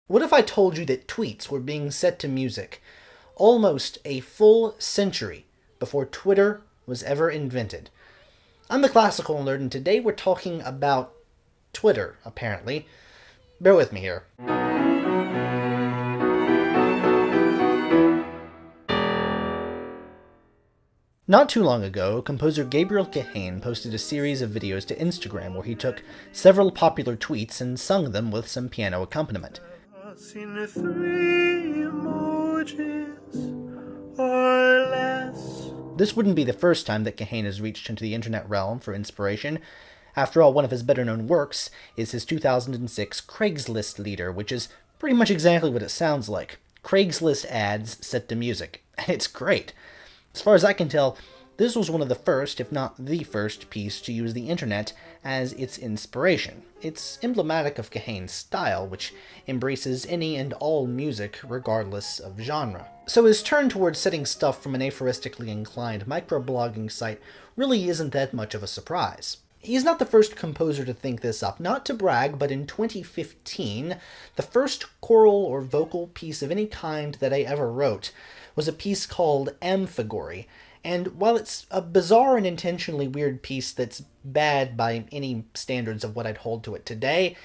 What if I told you that tweets were being set to music almost a full century before Twitter was ever invented? I'm the Classical Nerd, and today we're talking about Twitter, apparently. Bear with me here. Not too long ago, composer Gabriel Kahane posted a series of videos to Instagram where he took several popular tweets and sung them with some piano accompaniment. Seen the 3 emojis or less. This wouldn't be the first time that Kahane has reached into the internet realm for inspiration. After all, one of his better-known works is his 2006 Craigslistlieder, which is pretty much exactly what it sounds like. Craigslist ads set to music, and it's great. As far as I can tell, this was one of the first, if not the first, piece to use the internet as its inspiration. It's emblematic of Kahane's style, which embraces any and all music regardless of genre. So his turn towards setting stuff from an aphoristically inclined microblogging site really isn't that much of a surprise. He's not the first composer to think this up. Not to brag, but in 2015, the first choral or vocal piece of any kind that I ever wrote was a piece called Amphigory. And while it's a bizarre and intentionally weird piece that's bad by any standards of what I'd hold to it today,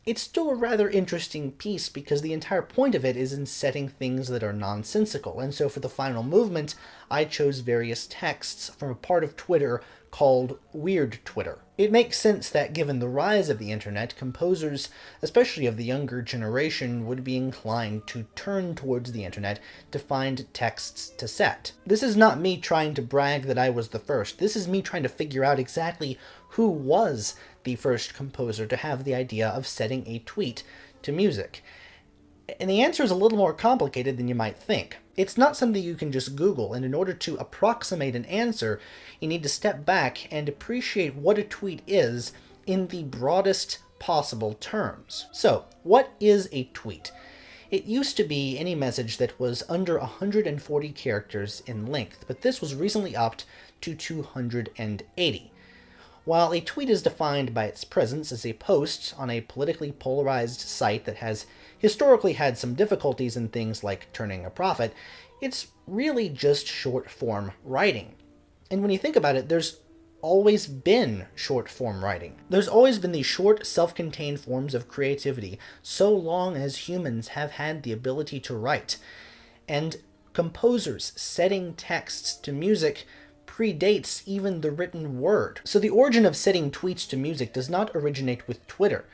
it's still a rather interesting piece because the entire point of it is in setting things that are nonsensical. And so for the final movement, I chose various texts from a part of Twitter called Weird Twitter. It makes sense that given the rise of the internet, composers, especially of the younger generation, would be inclined to turn towards the internet to find texts to set. This is not me trying to brag that I was the first. This is me trying to figure out exactly who was the first composer to have the idea of setting a tweet to music. And the answer is a little more complicated than you might think. It's not something you can just Google, and in order to approximate an answer, you need to step back and appreciate what a tweet is in the broadest possible terms. So, what is a tweet? It used to be any message that was under 140 characters in length, but this was recently upped to 280. While a tweet is defined by its presence as a post on a politically polarized site that has historically had some difficulties in things like turning a profit, it's really just short-form writing. And when you think about it, there's always been short-form writing. There's always been these short, self-contained forms of creativity, so long as humans have had the ability to write. And composers setting texts to music predates even the written word. So the origin of setting tweets to music does not originate with Twitter.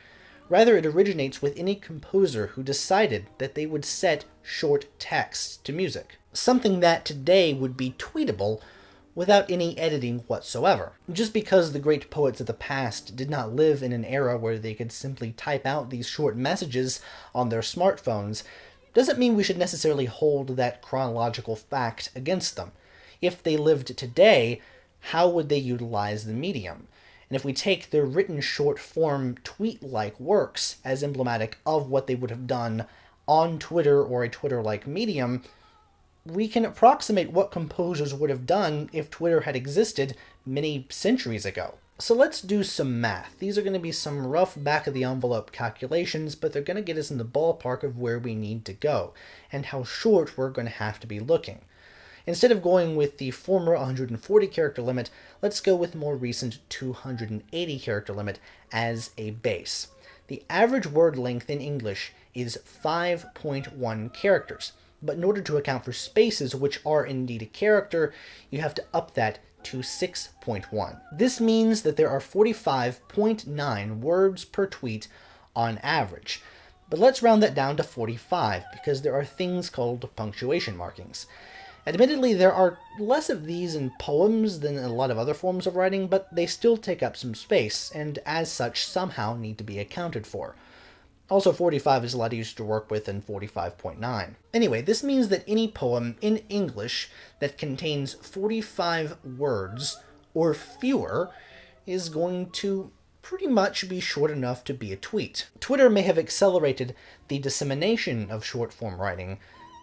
Rather, it originates with any composer who decided that they would set short texts to music. Something that today would be tweetable without any editing whatsoever. Just because the great poets of the past did not live in an era where they could simply type out these short messages on their smartphones, doesn't mean we should necessarily hold that chronological fact against them. If they lived today, how would they utilize the medium? And if we take their written short-form tweet-like works as emblematic of what they would have done on Twitter or a Twitter-like medium, we can approximate what composers would have done if Twitter had existed many centuries ago. So let's do some math. These are going to be some rough back-of-the-envelope calculations, but they're going to get us in the ballpark of where we need to go, and how short we're going to have to be looking. Instead of going with the former 140 character limit, let's go with the more recent 280 character limit as a base. The average word length in English is 5.1 characters, but in order to account for spaces, which are indeed a character, you have to up that to 6.1. This means that there are 45.9 words per tweet on average. But let's round that down to 45, because there are things called punctuation markings. Admittedly, there are less of these in poems than in a lot of other forms of writing, but they still take up some space, and as such somehow need to be accounted for. Also, 45 is a lot easier to work with than 45.9. Anyway, this means that any poem in English that contains 45 words or fewer is going to pretty much be short enough to be a tweet. Twitter may have accelerated the dissemination of short-form writing,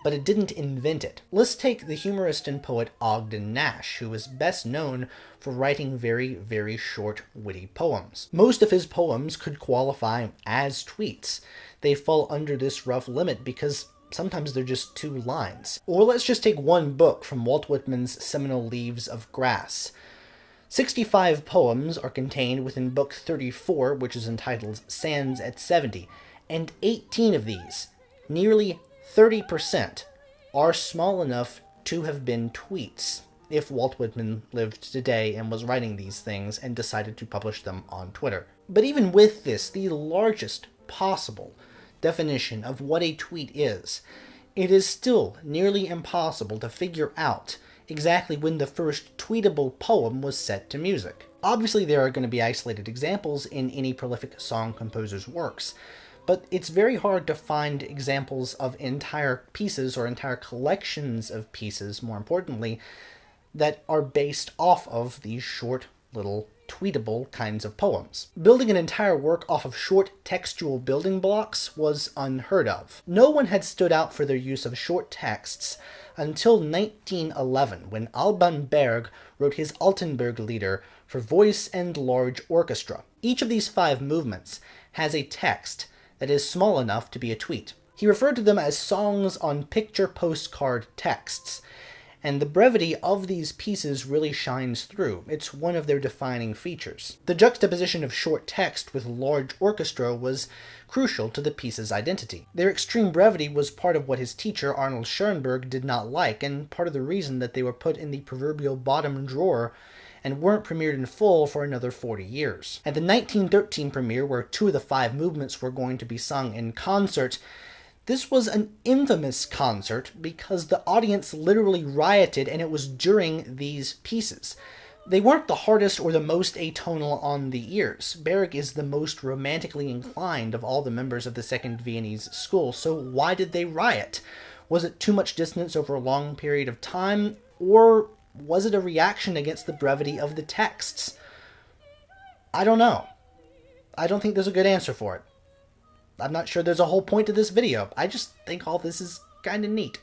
but it didn't invent it. Let's take the humorist and poet Ogden Nash, who is best known for writing very, very short, witty poems. Most of his poems could qualify as tweets. They fall under this rough limit because sometimes they're just 2 lines. Or let's just take one book from Walt Whitman's seminal Leaves of Grass. 65 poems are contained within book 34, which is entitled Sands at 70, and 18 of these, nearly 30%, are small enough to have been tweets, if Walt Whitman lived today and was writing these things and decided to publish them on Twitter. But even with this, the largest possible definition of what a tweet is, it is still nearly impossible to figure out exactly when the first tweetable poem was set to music. Obviously, there are going to be isolated examples in any prolific song composer's works, but it's very hard to find examples of entire pieces or entire collections of pieces, more importantly, that are based off of these short little tweetable kinds of poems. Building an entire work off of short textual building blocks was unheard of. No one had stood out for their use of short texts until 1911, when Alban Berg wrote his Altenburg Lieder for voice and large orchestra. Each of these 5 movements has a text that is small enough to be a tweet. He referred to them as songs on picture postcard texts, and the brevity of these pieces really shines through. It's one of their defining features. The juxtaposition of short text with large orchestra was crucial to the piece's identity. Their extreme brevity was part of what his teacher, Arnold Schoenberg, did not like, and part of the reason that they were put in the proverbial bottom drawer and weren't premiered in full for another 40 years. At the 1913 premiere, where 2 of the 5 movements were going to be sung in concert, this was an infamous concert because the audience literally rioted, and it was during these pieces. They weren't the hardest or the most atonal on the ears. Berg is the most romantically inclined of all the members of the Second Viennese School, so why did they riot? Was it too much dissonance over a long period of time, or was it a reaction against the brevity of the texts? I don't know. I don't think there's a good answer for it. I'm not sure there's a whole point to this video. I just think all this is kind of neat.